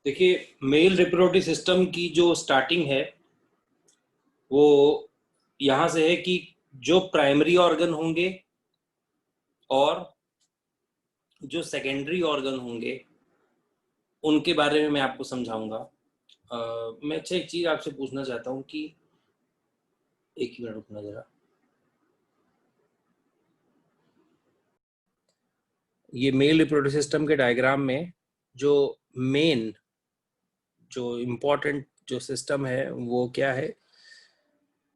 देखिए, male reproductive system की जो स्टार्टिंग है वो यहाँ से है कि जो प्राइमरी ऑर्गन होंगे और जो सेकेंडरी ऑर्गन होंगे उनके बारे में मैं आपको समझाऊंगा। मैं अच्छा एक चीज आपसे पूछना चाहता हूँ कि एक ही मिनट रुकना जरा। ये मेल रिप्रोडक्टिव सिस्टम के डायग्राम में जो मेन जो इम्पोर्टेंट जो सिस्टम है वो क्या है,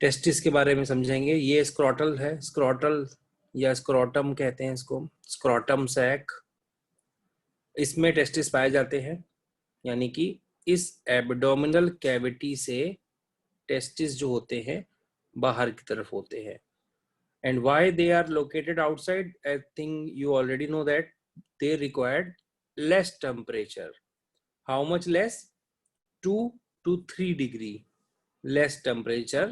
टेस्टिस के बारे में समझेंगे। ये स्क्रोटल है, स्क्रोटल या स्क्रोटम कहते हैं इसको, स्क्रोटम सैक। इसमें टेस्टिस पाए जाते हैं, यानी कि इस एब्डोमिनल कैविटी से टेस्टिस जो होते हैं बाहर की तरफ होते हैं। And why they are located outside, I think you already know that they required less temperature. How much less? 2 to 3 degree less temperature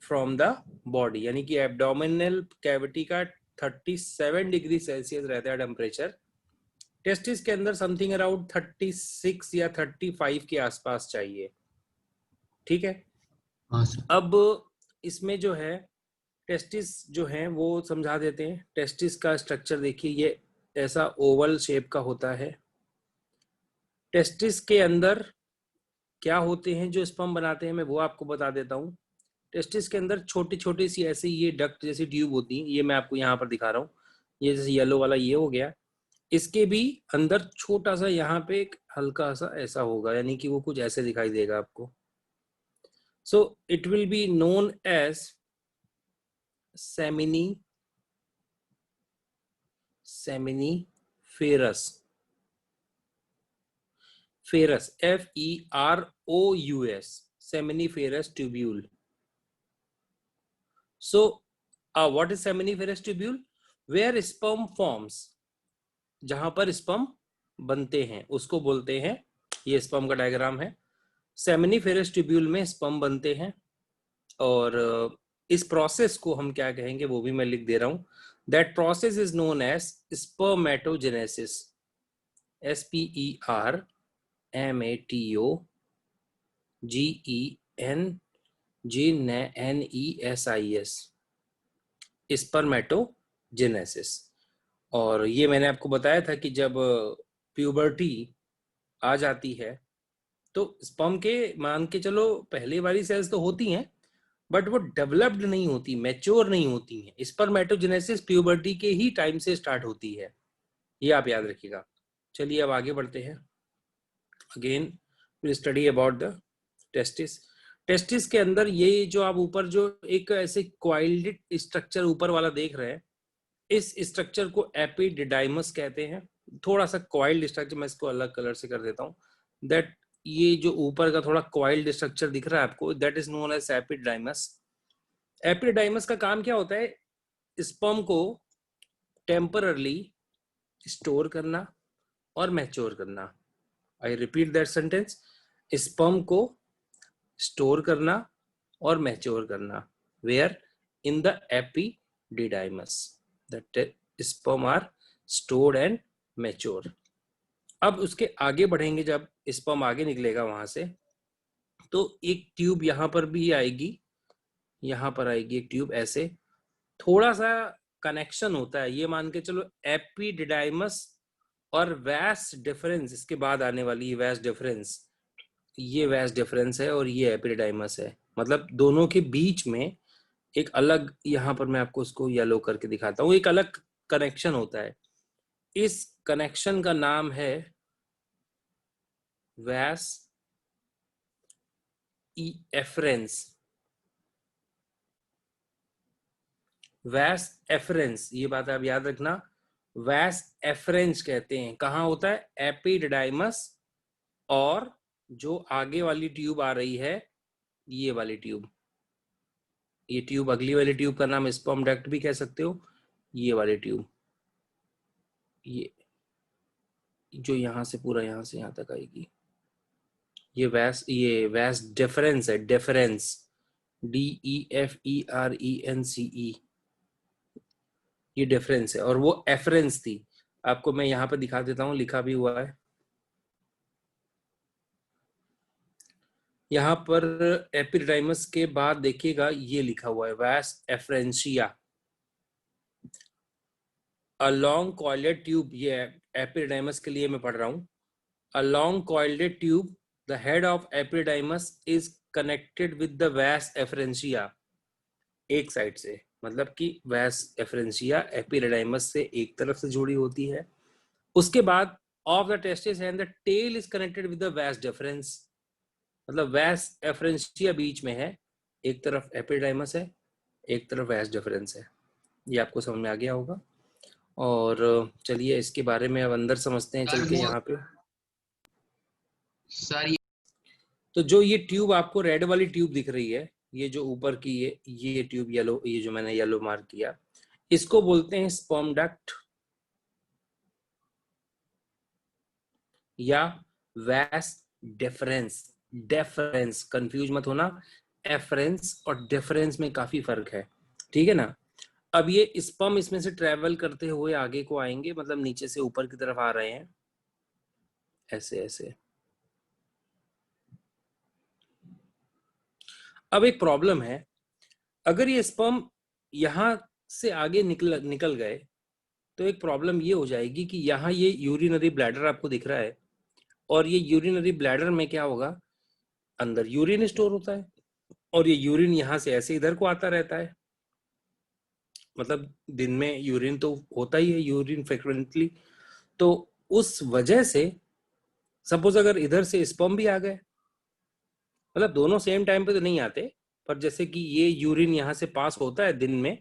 from the body, यानी कि एब्डोमिनल कैविटी का 37 डिग्री सेल्सियस रहता है टेम्परेचर। टेस्टिस के अंदर something around 36 या 35 के आसपास चाहिए। ठीक है। हाँ सर। अब इसमें जो है टेस्टिस जो है वो समझा देते हैं। टेस्टिस का स्ट्रक्चर देखिए, ये ऐसा ओवल शेप का होता है। टेस्टिस के अंदर क्या होते हैं जो स्पर्म बनाते हैं, मैं वो आपको बता देता हूँ। टेस्टिस के अंदर छोटी छोटी सी ऐसी ये डक्ट जैसी ट्यूब होती है, ये मैं आपको यहाँ पर दिखा रहा हूँ। ये जैसे येलो वाला ये हो गया, इसके भी अंदर छोटा सा यहाँ पे एक हल्का सा ऐसा होगा, यानी कि वो कुछ ऐसे दिखाई देगा आपको। So it will be known as seminiferous. Ferous, FEROUS, seminiferous tubule. So what is seminiferous tubule? Where sperm forms, जहां पर स्पर्म बनते हैं उसको बोलते हैं, ये स्पर्म का डायग्राम है। सेमिनिफेरस ट्यूब्यूल में स्पर्म बनते हैं, और इस प्रोसेस को हम क्या कहेंगे वो भी मैं लिख दे रहा हूं। That process is known as spermatogenesis, SPERMATOGENESIS, spermatogenesis. और ये मैंने आपको बताया था कि जब प्यूबर्टी आ जाती है तो स्पर्म के मान के चलो पहले वाली सेल्स तो होती हैं, बट वो डेवलप्ड नहीं होती, मैच्योर नहीं होती हैं। स्पर्मेटोजेनेसिस प्यूबर्टी के ही टाइम से स्टार्ट होती है, ये आप याद रखिएगा। चलिए अब आगे बढ़ते हैं। Again will study about the testis. Testis के अंदर ये जो आप ऊपर जो एक ऐसे क्वाइल्ड स्ट्रक्चर ऊपर वाला देख रहे हैं, इस स्ट्रक्चर को एपिडिडाइमस कहते हैं। थोड़ा सा क्वाइल्ड स्ट्रक्चर, मैं इसको अलग कलर से कर देता हूँ। दैट ये जो ऊपर का थोड़ा क्वाइल्ड स्ट्रक्चर दिख रहा है आपको, दैट इज नोन एज एपिडाइमस। एपिडाइमस का काम क्या होता है? स्पर्म को टेम्पररली स्टोर करना और मैच्योर करना। I repeat that sentence, sperm को स्टोर करना और मैच्योर करना। Where? In the epididymis, that sperm are stored and mature. अब उसके आगे बढ़ेंगे, जब स्पर्म आगे निकलेगा वहां से, तो एक ट्यूब यहाँ पर भी आएगी, यहाँ पर आएगी एक ट्यूब ऐसे। थोड़ा सा कनेक्शन होता है, ये मान के चलो एपिडिडाइमस और वैस डिफरेंस, इसके बाद आने वाली वैस डिफरेंस, ये वैस डिफरेंस है और ये एपिडिडाइमस है। मतलब दोनों के बीच में एक अलग, यहाँ पर मैं आपको उसको येलो करके दिखाता हूँ, एक अलग कनेक्शन होता है। इस कनेक्शन का नाम है वैस एफरेंस। वैस एफरेंस, ये बात आप याद रखना, वैस एफरेंस कहते हैं। कहाँ होता है? एपिडिडाइमस, और जो आगे वाली ट्यूब आ रही है, ये वाली ट्यूब, ये ट्यूब, अगली वाली ट्यूब का नाम स्पर्म डक्ट भी कह सकते हो। ये वाली ट्यूब, ये जो यहाँ से पूरा यहाँ से यहाँ तक आएगी, ये वैस डिफरेंस है, डिफरेंस, DEFERENCE, ये डिफरेंस है। और वो एफरेंस थी, आपको मैं यहाँ पे दिखा देता हूँ, लिखा भी हुआ है। यहाँ पर एपिडाइमस के बाद देखिएगा ये लिखा हुआ है vas efferentia, a long coiled tube. ये एपिडाइमस के लिए मैं पढ़ रहा हूँ। A long coiled tube, the head of epididymis is connected with the vas efferentia. एक साइड से, मतलब कि वास एफरेंशिया एपिडाइमस से एक तरफ से जुड़ी होती है। उसके बाद of the testis and the tail is connected with the vas deferens, मतलब वास एफरेंशिया बीच में है, एक तरफ एपिडाइमस है, एक तरफ वास डिफरेंस है। ये आपको समझ में आ गया होगा। और चलिए इसके बारे में अब अंदर समझते हैं चल के यहाँ पे। सर तो जो ये ट्यूब आपको रेड वाली ट्यूब दिख रही है, ये जो ऊपर की ये ट्यूब येलो, ये जो मैंने येलो मार्क किया, इसको बोलते हैं स्पर्म डक्ट या वास डिफरेंस। डिफरेंस कंफ्यूज मत होना, एफरेंस और डिफरेंस में काफी फर्क है, ठीक है ना। अब ये स्पर्म इसमें से ट्रेवल करते हुए आगे को आएंगे, मतलब नीचे से ऊपर की तरफ आ रहे हैं, ऐसे ऐसे। अब एक प्रॉब्लम है, अगर ये स्पर्म यहां से आगे निकल गए तो एक प्रॉब्लम ये हो जाएगी कि यहाँ ये यूरिनरी ब्लैडर आपको दिख रहा है, और ये यूरिनरी ब्लैडर में क्या होगा, अंदर यूरिन स्टोर होता है, और ये यूरिन यहाँ से ऐसे इधर को आता रहता है। मतलब दिन में यूरिन तो होता ही है, यूरिन फ्रिक्वेंटली। तो उस वजह से सपोज अगर इधर से स्पर्म भी आ गए, मतलब दोनों सेम टाइम पे तो नहीं आते, पर जैसे कि ये यूरिन यहाँ से पास होता है दिन में,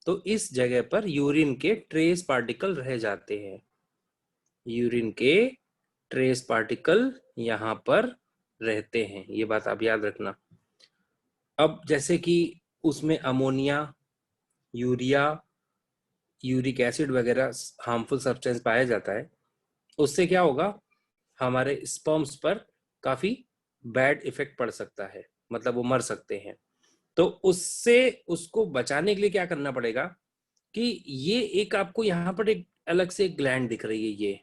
तो इस जगह पर यूरिन के ट्रेस पार्टिकल रह जाते हैं। यूरिन के ट्रेस पार्टिकल यहाँ पर रहते हैं, ये बात आप याद रखना। अब जैसे कि उसमें अमोनिया, यूरिया, यूरिक एसिड वगैरह हार्मफुल सब्सटेंस पाया जाता है, उससे क्या होगा, हमारे स्पर्म्स पर काफी बैड इफेक्ट पड़ सकता है, मतलब वो मर सकते हैं। तो उससे उसको बचाने के लिए क्या करना पड़ेगा कि ये एक आपको यहाँ पर एक अलग से एक ग्लैंड दिख रही है, ये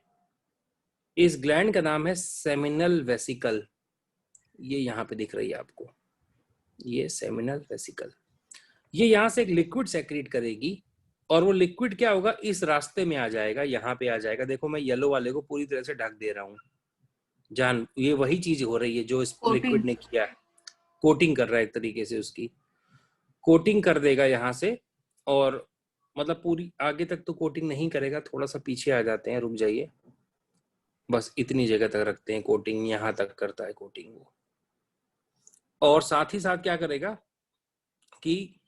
इस ग्लैंड का नाम है सेमिनल वेसिकल। ये यहाँ पे दिख रही है आपको, ये सेमिनल वेसिकल। ये यहाँ से एक लिक्विड सेक्रेट करेगी, और वो लिक्विड क्या होगा, इस रास्ते में आ जाएगा, यहाँ पे आ जाएगा। देखो मैं येलो वाले को पूरी तरह से ढक दे रहा हूँ, जान ये वही चीज हो रही है जो इस लिक्विड ने किया है, कोटिंग कर रहा है एक तरीके से, उसकी कोटिंग कर देगा यहाँ से। और मतलब पूरी आगे तक तो कोटिंग नहीं करेगा, थोड़ा सा पीछे आ जाते हैं, रुक जाइए, बस इतनी जगह तक रखते हैं कोटिंग, यहाँ तक करता है कोटिंग वो। और साथ ही साथ क्या करेगा कि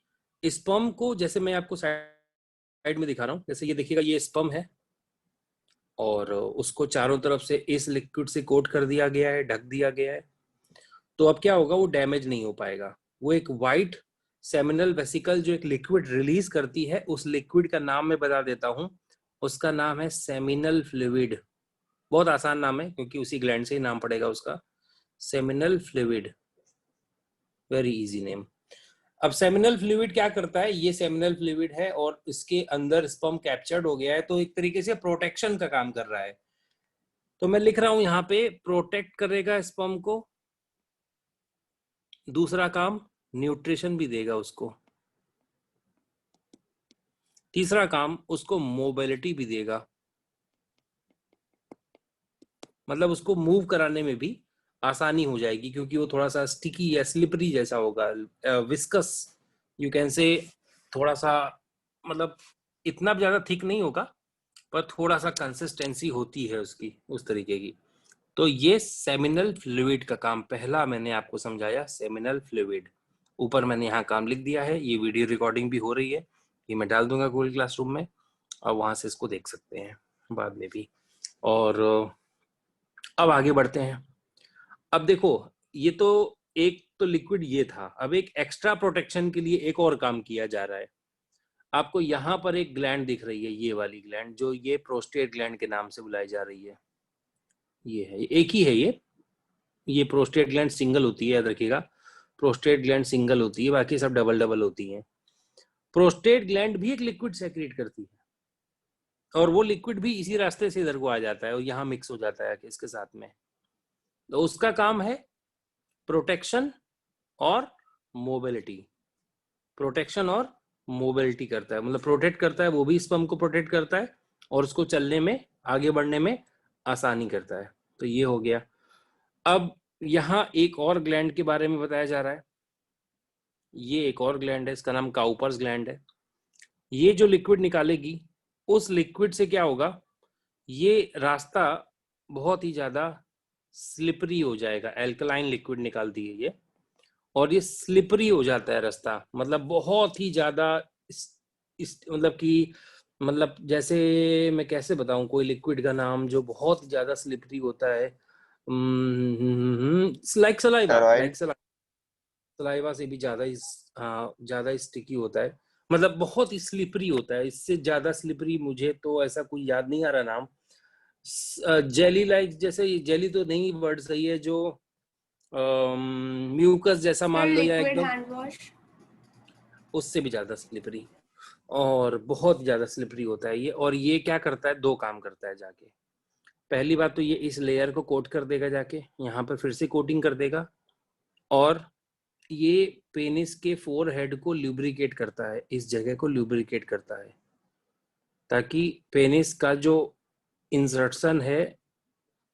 स्पर्म को, जैसे मैं आपको साइड में दिखा रहा हूँ, जैसे ये देखिएगा ये स्पर्म है, और उसको चारों तरफ से इस लिक्विड से कोट कर दिया गया है, ढक दिया गया है। तो अब क्या होगा, वो डैमेज नहीं हो पाएगा। वो एक वाइट सेमिनल वेसिकल जो एक लिक्विड रिलीज करती है, उस लिक्विड का नाम मैं बता देता हूँ, उसका नाम है सेमिनल फ्लूइड। बहुत आसान नाम है क्योंकि उसी ग्लैंड से ही नाम पड़ेगा उसका, seminal fluid, very easy name. अब सेमिनल फ्लूइड क्या करता है, ये सेमिनल फ्लूइड है और इसके अंदर स्पर्म कैप्चर्ड हो गया है, तो एक तरीके से प्रोटेक्शन का काम कर रहा है। तो मैं लिख रहा हूं यहाँ पे, प्रोटेक्ट करेगा स्पर्म को, दूसरा काम न्यूट्रिशन भी देगा उसको, तीसरा काम उसको मोबिलिटी भी देगा, मतलब उसको मूव कराने में भी आसानी हो जाएगी, क्योंकि वो थोड़ा सा स्टिकी या स्लिपरी जैसा होगा, विस्कस यू कैन से, थोड़ा सा, मतलब इतना भी ज्यादा थिक नहीं होगा, पर थोड़ा सा कंसिस्टेंसी होती है उसकी उस तरीके की। तो ये सेमिनल फ्लूइड का काम पहला मैंने आपको समझाया, सेमिनल फ्लूइड। ऊपर मैंने यहाँ काम लिख दिया है, ये वीडियो रिकॉर्डिंग भी हो रही है, ये मैं डाल दूंगा गूगल क्लासरूम में, और वहां से इसको देख सकते हैं बाद में भी। और अब आगे बढ़ते हैं। अब देखो, ये तो एक तो लिक्विड ये था, अब एक एक्स्ट्रा प्रोटेक्शन के लिए एक और काम किया जा रहा है। आपको यहाँ पर एक ग्लैंड दिख रही है, ये वाली ग्लैंड, जो ये प्रोस्टेट ग्लैंड के नाम से बुलाई जा रही है, ये है, एक ही है ये प्रोस्टेट ग्लैंड सिंगल होती है, याद रखिएगा, प्रोस्टेट ग्लैंड सिंगल होती है, बाकी सब डबल डबल होती हैं। प्रोस्टेट ग्लैंड भी एक लिक्विड सेक्रेट करती है, और वो लिक्विड भी इसी रास्ते से इधर को आ जाता है और यहाँ मिक्स हो जाता है इसके साथ में। तो उसका काम है प्रोटेक्शन और मोबिलिटी, प्रोटेक्शन और मोबिलिटी करता है, मतलब प्रोटेक्ट करता है, वो भी स्पर्म को प्रोटेक्ट करता है और उसको चलने में, आगे बढ़ने में आसानी करता है। तो ये हो गया। अब यहाँ एक और ग्लैंड के बारे में बताया जा रहा है। ये एक और ग्लैंड है, इसका नाम काउपर्स ग्लैंड है। ये जो लिक्विड निकालेगी, उस लिक्विड से क्या होगा, ये रास्ता बहुत ही ज्यादा स्लिपरी हो जाएगा। एल्कलाइन लिक्विड निकालती है ये, और ये स्लिपरी हो जाता है रास्ता, मतलब बहुत ही ज्यादा मतलब कि, मतलब जैसे मैं कैसे बताऊं कोई लिक्विड का नाम जो बहुत ज्यादा स्लिपरी होता है, like saliva, steroid. Like saliva से भी ज्यादा ही, हाँ ज्यादा स्टिकी होता है, मतलब बहुत ही स्लिपरी होता है। इससे ज्यादा स्लिपरी मुझे तो ऐसा कोई याद नहीं आ रहा नाम। जेली लाइक, जैसे जेली तो नहीं वर्ड सही है, जो म्यूकस जैसा मान लो, या लिक्विड एकदम हैंड वॉश। उससे भी ज्यादा स्लिपरी, और बहुत ज्यादा स्लिपरी होता है ये। और ये क्या करता है, दो काम करता है जाके। पहली बात तो ये इस लेयर को कोट कर देगा जाके, यहाँ पर फिर से कोटिंग कर देगा, और ये पेनिस के फोर हेड को ल्यूब्रिकेट करता है, इस जगह को ल्यूब्रिकेट करता है, ताकि पेनिस का जो इंसर्शन है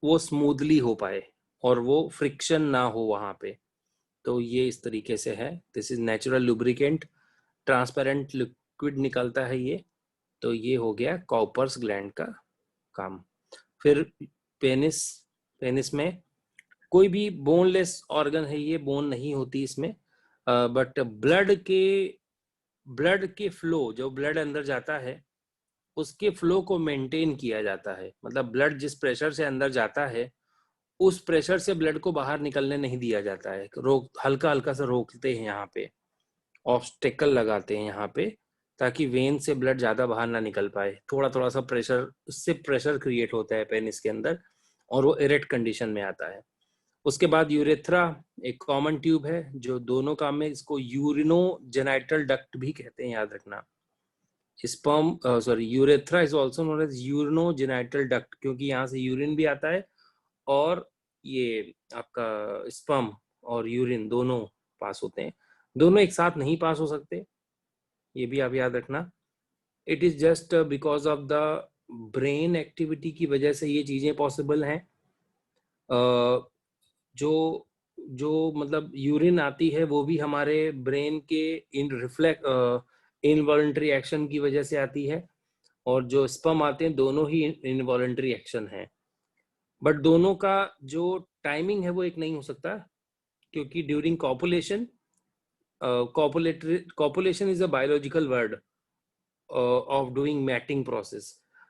वो स्मूथली हो पाए और वो फ्रिक्शन ना हो वहां पे। तो ये इस तरीके से है, this is natural lubricant, transparent liquid निकलता है ये। तो ये हो गया कॉपर्स ग्लैंड का काम। फिर पेनिस, पेनिस में कोई भी बोनलेस ऑर्गन है ये, बोन नहीं होती इसमें, बट ब्लड के फ्लो, जो ब्लड अंदर जाता है उसके फ्लो को मेंटेन किया जाता है। मतलब ब्लड जिस प्रेशर से अंदर जाता है, उस प्रेशर से ब्लड को बाहर निकलने नहीं दिया जाता है, रोक, हल्का हल्का सा रोकते हैं यहाँ पे, ऑब्स्टेकल लगाते हैं यहाँ पे, ताकि वेन से ब्लड ज्यादा बाहर ना निकल पाए। थोड़ा थोड़ा सा प्रेशर, उससे प्रेशर क्रिएट होता है पेनिस के अंदर, और वो इरेक्ट कंडीशन में आता है। उसके बाद यूरेथ्रा एक कॉमन ट्यूब है जो दोनों काम में, इसको यूरिनो जेनाइटल डक्ट भी कहते हैं, याद रखना। Sperm, sorry, urethra is also known as urinogenital duct, क्योंकि यहाँ से यूरिन भी आता है और ये आपका स्पर्म और यूरिन दोनों पास होते हैं। दोनों एक साथ नहीं पास हो सकते, ये भी आप याद रखना। It is just because of the brain activity की वजह से ये चीजें पॉसिबल हैं। जो जो मतलब यूरिन आती है वो भी हमारे ब्रेन के इन रिफ्लेक्ट इनवॉलंटरी एक्शन की वजह से आती है, और जो स्पर्म आते हैं दोनों ही इनवॉलंटरी एक्शन है। बट दोनों का जो टाइमिंग है वो एक नहीं हो सकता, क्योंकि during copulation, copulation is a biological word of doing mating process.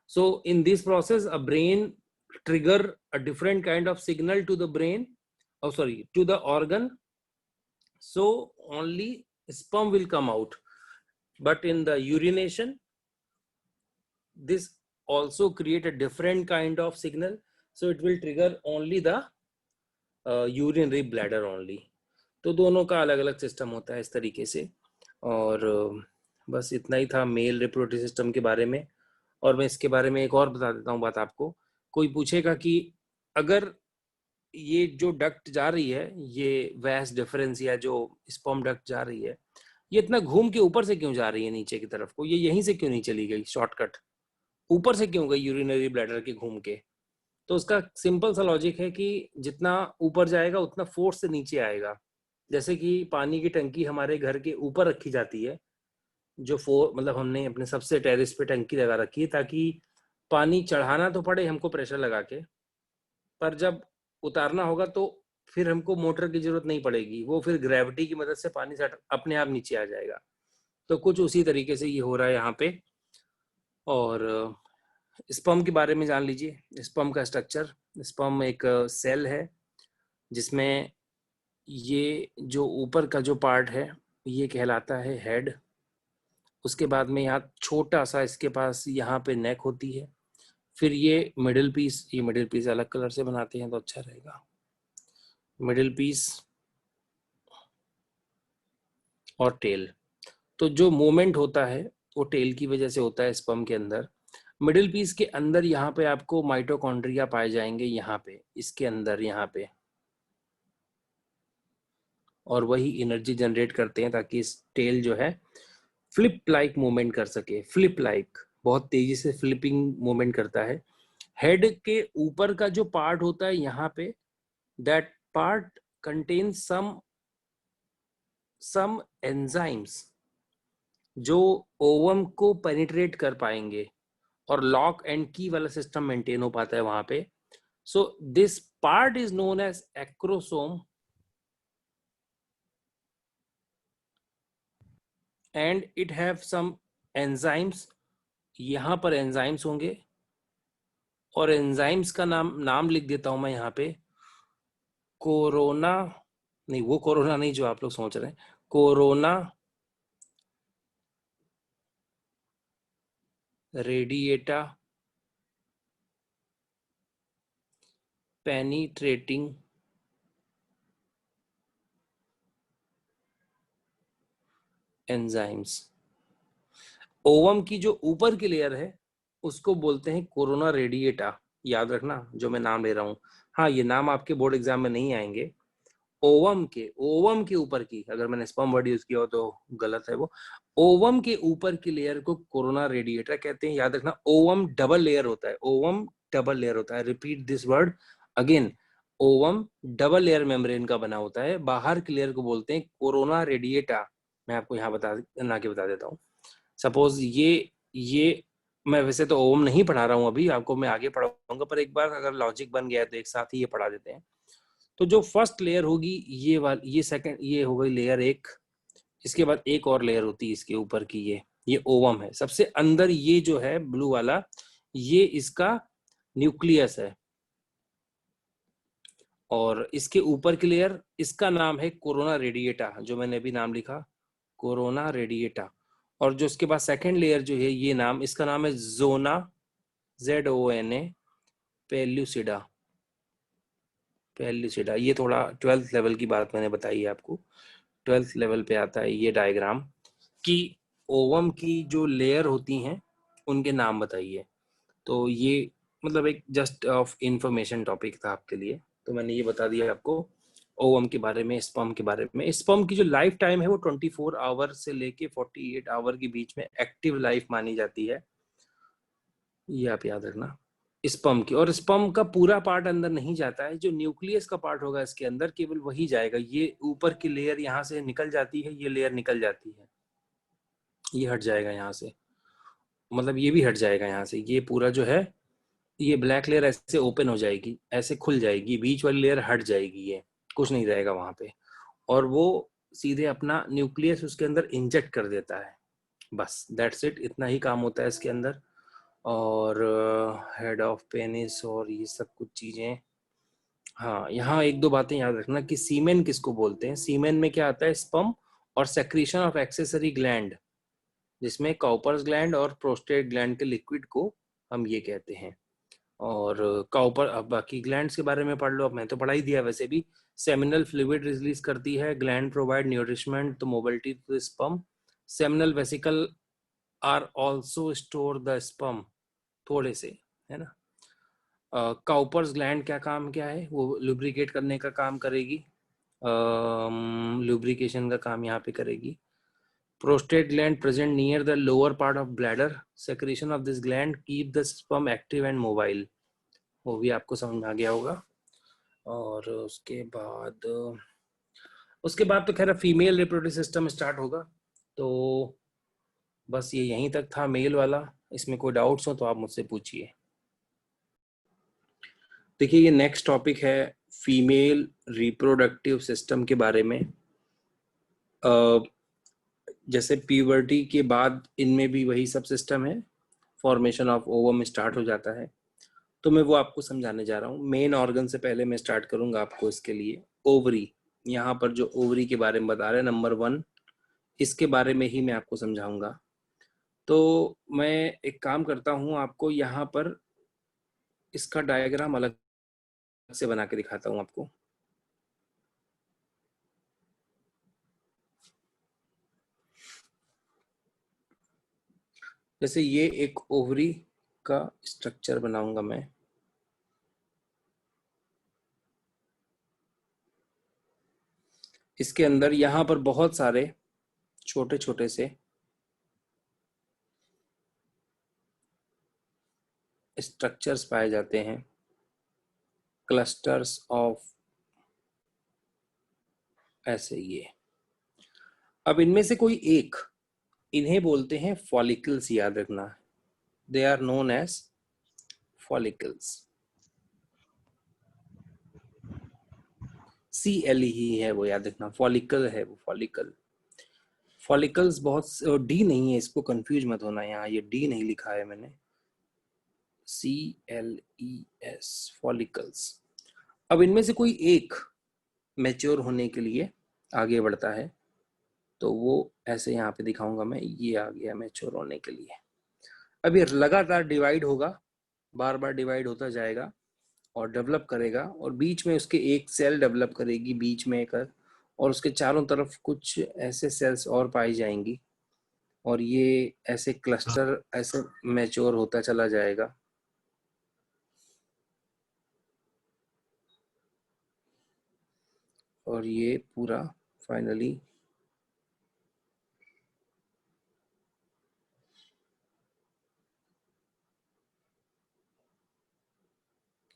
So in this process, a brain trigger a different kind of signal to the brain, oh sorry, to the organ. So only sperm will come out. But in the urination, this also create a different kind of signal. So it will trigger only the urinary bladder only. तो दोनों का अलग अलग system होता है इस तरीके से। और बस इतना ही था मेल रिप्रोडक्टिव सिस्टम के बारे में। और मैं इसके बारे में एक और बता देता हूँ बात आपको। कोई पूछेगा कि अगर ये जो डक्ट जा रही है, ये वैस डिफरेंस या जो स्पर्म डक्ट जा रही है, ये इतना घूम के ऊपर से क्यों जा रही है नीचे की तरफ को, ये यहीं से क्यों नहीं चली गई शॉर्टकट, ऊपर से क्यों गई यूरिनरी ब्लैडर के घूम के? तो उसका सिंपल सा लॉजिक है कि जितना ऊपर जाएगा उतना फोर्स से नीचे आएगा। जैसे कि पानी की टंकी हमारे घर के ऊपर रखी जाती है, जो मतलब हमने अपने सबसे टेरेस पे टंकी लगा रखी है, ताकि पानी चढ़ाना तो पड़े हमको प्रेशर लगा के, पर जब उतारना होगा तो फिर हमको मोटर की जरूरत नहीं पड़ेगी, वो फिर ग्रेविटी की मदद से पानी से अपने आप नीचे आ जाएगा। तो कुछ उसी तरीके से ये हो रहा है यहाँ पे। और स्पर्म के बारे में जान लीजिए। स्पर्म का स्ट्रक्चर, स्पर्म एक सेल है जिसमें ये जो ऊपर का जो पार्ट है ये कहलाता है हेड। उसके बाद में यहाँ छोटा सा इसके पास यहाँ पे नेक होती है। फिर ये मिडिल पीस, ये मिडिल पीस अलग कलर से बनाते हैं तो अच्छा रहेगा, मिडिल पीस और टेल। तो जो मूवमेंट होता है वो टेल की वजह से होता है स्पर्म के अंदर। मिडिल पीस के अंदर यहाँ पे आपको माइटोकॉन्ड्रिया पाए जाएंगे, यहाँ पे इसके अंदर, यहाँ पे और वही एनर्जी जनरेट करते हैं ताकि टेल जो है फ्लिप लाइक मूवमेंट कर सके। फ्लिप लाइक बहुत तेजी से फ्लिपिंग मूवमेंट करता है। हेड के ऊपर का जो पार्ट होता है यहाँ पे, that part contains some enzymes जो ओवम को पेनिट्रेट कर पाएंगे और लॉक एंड की वाला सिस्टम मेंटेन हो पाता है वहां पे। So this part is known as acrosome and it have some enzymes. यहाँ पर एंजाइम्स होंगे और एंजाइम्स का नाम लिख देता हूं मैं यहाँ पे। कोरोना नहीं, वो कोरोना नहीं जो आप लोग सोच रहे हैं। Corona radiata penetrating enzymes. Ovum की जो ऊपर की लेयर है उसको बोलते हैं कोरोना रेडिएटा। याद रखना जो मैं नाम ले रहा हूँ। हाँ, ये नाम आपके बोर्ड एग्जाम में नहीं आएंगे। ओवम के ऊपर की, अगर मैंने स्पर्म वर्ड यूज किया हो तो गलत है वो। ओवम के ऊपर की लेयर को कोरोना रेडिएटा कहते हैं। याद रखना, ओवम डबल लेयर होता है। ओवम डबल लेयर होता है। Repeat this word again. Ovum double layer membrane का बना होता है। बाहर की लेयर को बोलते हैं कोरोना रेडिएटा। मैं आपको यहाँ बता देता हूँ। सपोज ये मैं वैसे तो ओम नहीं पढ़ा रहा हूँ अभी आपको, मैं आगे पढ़ाऊंगा, पर एक बार अगर लॉजिक बन गया तो एक साथ ही ये पढ़ा देते हैं। तो जो फर्स्ट लेयर होगी ये वाली, ये सेकंड, ये हो गई लेयर एक। इसके बाद एक और लेयर होती है इसके ऊपर की, ये ओवम है। सबसे अंदर ये जो है ब्लू वाला, ये इसका न्यूक्लियस है। और इसके ऊपर की लेयर, इसका नाम है कोरोना रेडिएटा, जो मैंने अभी नाम लिखा, कोरोना रेडिएटा। और जो इसके बाद सेकंड लेयर जो है, ये नाम, इसका नाम है जोना, ZONA पेल्यूसिडा। पेल्यूसिडा, ये थोड़ा 12th लेवल की बात मैंने बताई है आपको। 12th लेवल पे आता है ये डायग्राम कि ओवम की जो लेयर होती हैं उनके नाम बताइए। तो ये मतलब एक जस्ट ऑफ इंफॉर्मेशन टॉपिक था आपके लिए, तो मैंने ये बता दिया आपको ओवम के बारे में, स्पर्म के बारे में। स्पर्म की जो लाइफ टाइम है वो 24 आवर से लेके 48 आवर के बीच में एक्टिव लाइफ मानी जाती है। ये आप याद रखना स्पर्म की। और स्पर्म का पूरा पार्ट अंदर नहीं जाता है, जो न्यूक्लियस का पार्ट होगा इसके अंदर केवल वही जाएगा। ये ऊपर की लेयर यहाँ से निकल जाती है, ये लेयर निकल जाती है, ये हट जाएगा यहाँ से, मतलब ये भी हट जाएगा यहाँ से। ये पूरा जो है, ये ब्लैक लेयर ऐसे ओपन हो जाएगी, ऐसे खुल जाएगी, बीच वाली लेयर हट जाएगी, ये कुछ नहीं रहेगा वहां पे। और वो सीधे अपना न्यूक्लियस उसके अंदर इंजेक्ट कर देता है। बस दैट्स इट, इतना ही काम होता है इसके अंदर। और हेड ऑफ पेनिस और ये सब कुछ चीजें। हाँ, यहाँ एक दो बातें याद रखना कि सीमेन किसको बोलते हैं। सीमेन में क्या आता है, स्पर्म और सेक्रीशन ऑफ एक्सेसरी ग्लैंड, जिसमें कॉपर्स ग्लैंड और प्रोस्टेट ग्लैंड के लिक्विड को हम ये कहते हैं। और कॉपर, अब बाकी ग्लैंड्स के बारे में पढ़ लो, अब मैं तो पढ़ा ही दिया वैसे भी। सेमिनल फ्लूइड रिलीज करती है, gland provide nourishment to mobility to sperm. Seminal vesicle are also store the sperm, थोड़े से, है ना। काउपर्स ग्लैंड क्या काम क्या है, वो लुब्रिकेट करने का काम करेगी, लुब्रिकेशन का काम यहाँ पे करेगी। Prostate gland present near the lower part of bladder, secretion of this gland keep the sperm active and mobile. वो भी आपको समझ में आ गया होगा। और उसके बाद तो खैर फीमेल रिप्रोडक्टिव सिस्टम स्टार्ट होगा। तो बस ये यहीं तक था मेल वाला। इसमें कोई डाउट्स हो तो आप मुझसे पूछिए। देखिए, ये नेक्स्ट टॉपिक है फीमेल रिप्रोडक्टिव सिस्टम के बारे में। जैसे प्यूबर्टी के बाद इनमें भी वही सब सिस्टम है, फॉर्मेशन ऑफ ओवम स्टार्ट हो जाता है। तो मैं वो आपको समझाने जा रहा हूँ। मेन ऑर्गन से पहले मैं स्टार्ट करूंगा आपको इसके लिए, ओवरी। यहाँ पर जो ओवरी के बारे में बता रहे हैं नंबर 1, इसके बारे में ही मैं आपको समझाऊंगा। तो मैं एक काम करता हूँ, आपको यहाँ पर इसका डायग्राम अलग से बना के दिखाता हूँ आपको। जैसे ये एक ओवरी का स्ट्रक्चर बनाऊंगा मैं। इसके अंदर यहाँ पर बहुत सारे छोटे छोटे से स्ट्रक्चर्स पाए जाते हैं, क्लस्टर्स ऑफ, ऐसे ये। अब इनमें से कोई एक, इन्हें बोलते हैं फॉलिकल्स, याद रखना। They are known as follicles. CLE ही है वो, याद रखना, फॉलिकल है वो, फॉलिकल। फॉलिकल्स बहुत, डी नहीं है, इसको कंफ्यूज मत होना, यहाँ ये डी नहीं लिखा है मैंने, CLES, फॉलिकल्स। अब इनमें से कोई एक मैच्योर होने के लिए आगे बढ़ता है, तो वो ऐसे यहाँ पे दिखाऊंगा मैं, ये आ गया मैच्योर होने के लिए। अब ये लगातार डिवाइड होगा, बार बार डिवाइड होता जाएगा और डेवलप करेगा, और बीच में उसके एक सेल डेवलप करेगी, बीच में एक, और उसके चारों तरफ कुछ ऐसे सेल्स और पाई जाएंगी, और ये ऐसे क्लस्टर ऐसे मैच्योर होता चला जाएगा। और ये पूरा फाइनली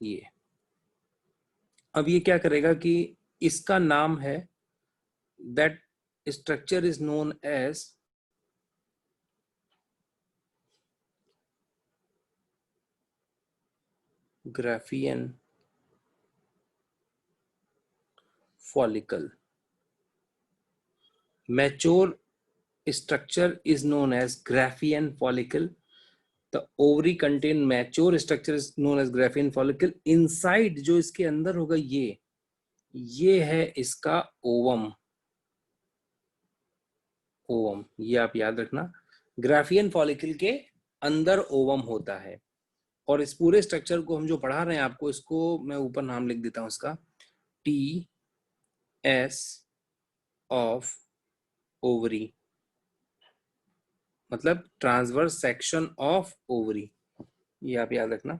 ये, अब ये क्या करेगा कि इसका नाम है, that structure is known as Graafian follicle. Mature structure is known as Graafian follicle. The ovary contain mature structure is known as Graafian follicle. Inside जो इसके अंदर होगा ये है इसका ओवम। ओवम ये आप याद रखना, ग्राफियन फॉलिकल के अंदर ओवम होता है। और इस पूरे स्ट्रक्चर को हम जो पढ़ा रहे हैं आपको, इसको मैं ऊपर नाम लिख देता हूं इसका, TS ऑफ ओवरी, मतलब ट्रांसवर्स सेक्शन ऑफ ओवरी, ये आप याद रखना।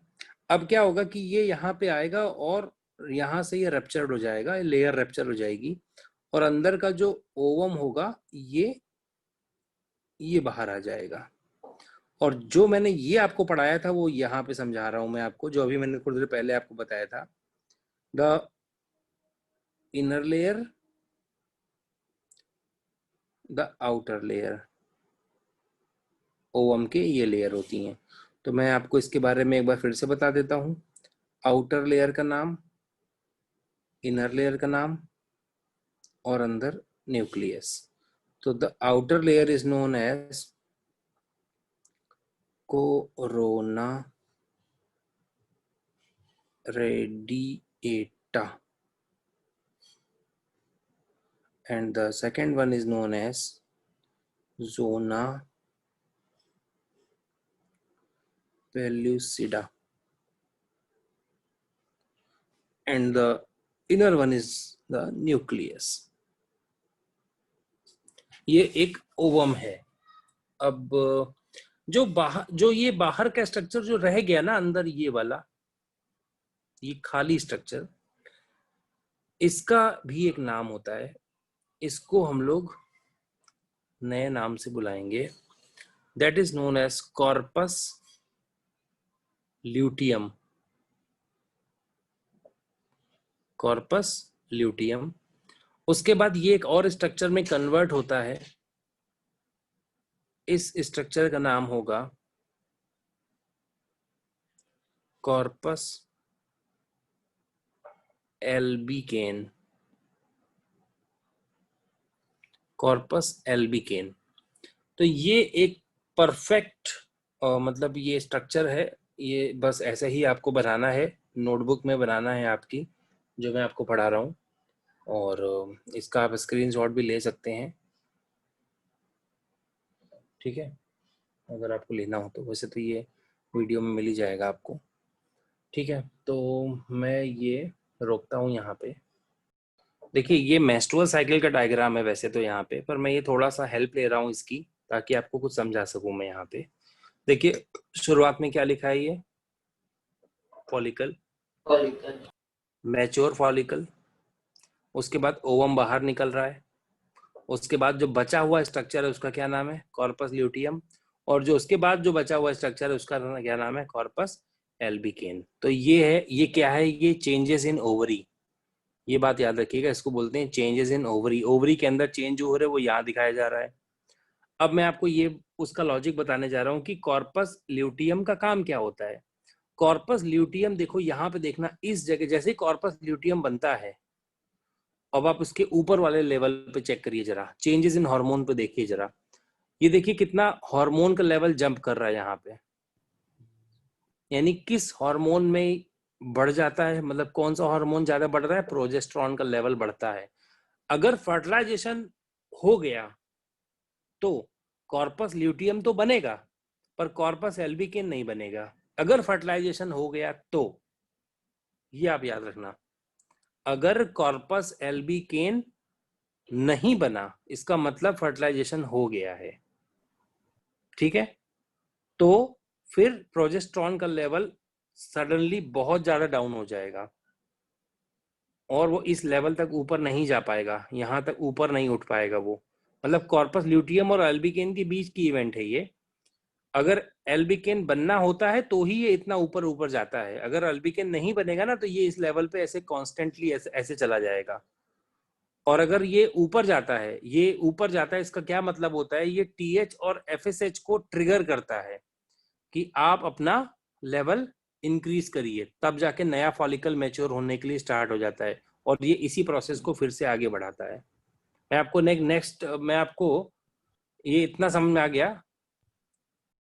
अब क्या होगा कि ये यहाँ पे आएगा और यहाँ से ये रप्चर्ड हो जाएगा, लेयर रप्चर हो जाएगी, और अंदर का जो ओवम होगा ये बाहर आ जाएगा। और जो मैंने ये आपको पढ़ाया था वो यहाँ पे समझा रहा हूं मैं आपको, जो अभी मैंने थोड़ी देर पहले आपको बताया था। The inner layer, the outer layer, ovum के ये लेयर होती हैं। तो मैं आपको इसके बारे में एक बार फिर से बता देता हूँ। आउटर लेयर का नाम, इनर लेयर का नाम, और अंदर न्यूक्लियस। तो the outer layer is known as corona radiata, and the second one is known as zona pellucida, and the inner one is the nucleus. ये एक ओवम है। अब जो ये बाहर का स्ट्रक्चर जो रह गया ना अंदर, ये वाला, ये खाली स्ट्रक्चर, इसका भी एक नाम होता है। इसको हम लोग नए नाम से बुलाएंगे, that is known as corpus luteum. Corpus luteum. उसके बाद ये एक और स्ट्रक्चर में कन्वर्ट होता है, इस स्ट्रक्चर का नाम होगा कॉर्पस एल्बिकेन। कॉर्पस एल्बिकेन। तो ये एक परफेक्ट मतलब ये स्ट्रक्चर है, ये बस ऐसे ही आपको बनाना है, नोटबुक में बनाना है आपकी, जो मैं आपको पढ़ा रहा हूँ। और इसका आप स्क्रीनशॉट भी ले सकते हैं, ठीक है, अगर आपको लेना हो तो। वैसे तो ये वीडियो में मिल ही जाएगा आपको, ठीक है। तो मैं ये रोकता हूँ यहाँ पे। देखिए ये मेंस्ट्रुअल साइकिल का डायग्राम है वैसे तो यहाँ पे, पर मैं ये थोड़ा सा हेल्प ले रहा हूँ इसकी, ताकि आपको कुछ समझा सकूँ मैं यहाँ पे। देखिए शुरुआत में क्या लिखा है, ये फॉलिकल, मैच्योर फॉलिकल, उसके बाद ओवम बाहर निकल रहा है, उसके बाद जो बचा हुआ स्ट्रक्चर है उसका क्या नाम है, कॉर्पस ल्यूटियम, और जो उसके बाद जो बचा हुआ स्ट्रक्चर है उसका क्या नाम है, कॉर्पस एल्बिकेन। तो ये है, ये क्या है, ये चेंजेस इन ओवरी, ये बात याद रखिएगा, इसको बोलते हैं चेंजेस इन ओवरी। ओवरी के अंदर चेंज हो रहे हैं वो यहाँ दिखाया जा रहा है। अब मैं आपको ये उसका लॉजिक बताने जा रहा हूँ कि कॉर्पस ल्यूटियम का काम क्या होता है। कॉर्पस ल्यूटियम देखो यहाँ पे देखना, इस जगह जैसे ही कॉर्पस ल्यूटियम बनता है, अब आप उसके ऊपर वाले लेवल पे चेक करिए जरा, चेंजेस इन हार्मोन पे देखिए जरा, ये देखिए कितना हार्मोन का लेवल जंप कर रहा है यहाँ पे, यानी किस हार्मोन में बढ़ जाता है, मतलब कौन सा हार्मोन ज्यादा बढ़ रहा है, प्रोजेस्टेरॉन का लेवल बढ़ता है। अगर फर्टिलाइजेशन हो गया तो कॉर्पस ल्यूटियम तो बनेगा, पर कॉर्पस एल्बिकेन नहीं बनेगा। अगर फर्टिलाइजेशन हो गया तो, ये आप याद रखना, अगर कॉर्पस एल्बिकेन नहीं बना इसका मतलब फर्टिलाइजेशन हो गया है, ठीक है। तो फिर प्रोजेस्टेरॉन का लेवल सडनली बहुत ज्यादा डाउन हो जाएगा और वो इस लेवल तक ऊपर नहीं जा पाएगा, यहां तक ऊपर नहीं उठ पाएगा वो। मतलब कॉर्पस ल्यूटियम और एल्बिकेन के बीच की इवेंट है ये। अगर एल्बिकेन बनना होता है तो ही ये इतना ऊपर ऊपर जाता है, अगर एल्बिकेन नहीं बनेगा ना तो ये इस लेवल पे ऐसे कॉन्स्टेंटली ऐसे चला जाएगा। और अगर ये ऊपर जाता है, ये ऊपर जाता है, इसका क्या मतलब होता है, ये टीएच और एफएसएच को ट्रिगर करता है कि आप अपना लेवल इंक्रीज करिए, तब जाके नया फॉलिकल मैच्योर होने के लिए स्टार्ट हो जाता है और ये इसी प्रोसेस को फिर से आगे बढ़ाता है। मैं आपको नेक्स्ट मैं आपको, ये इतना समझ में आ गया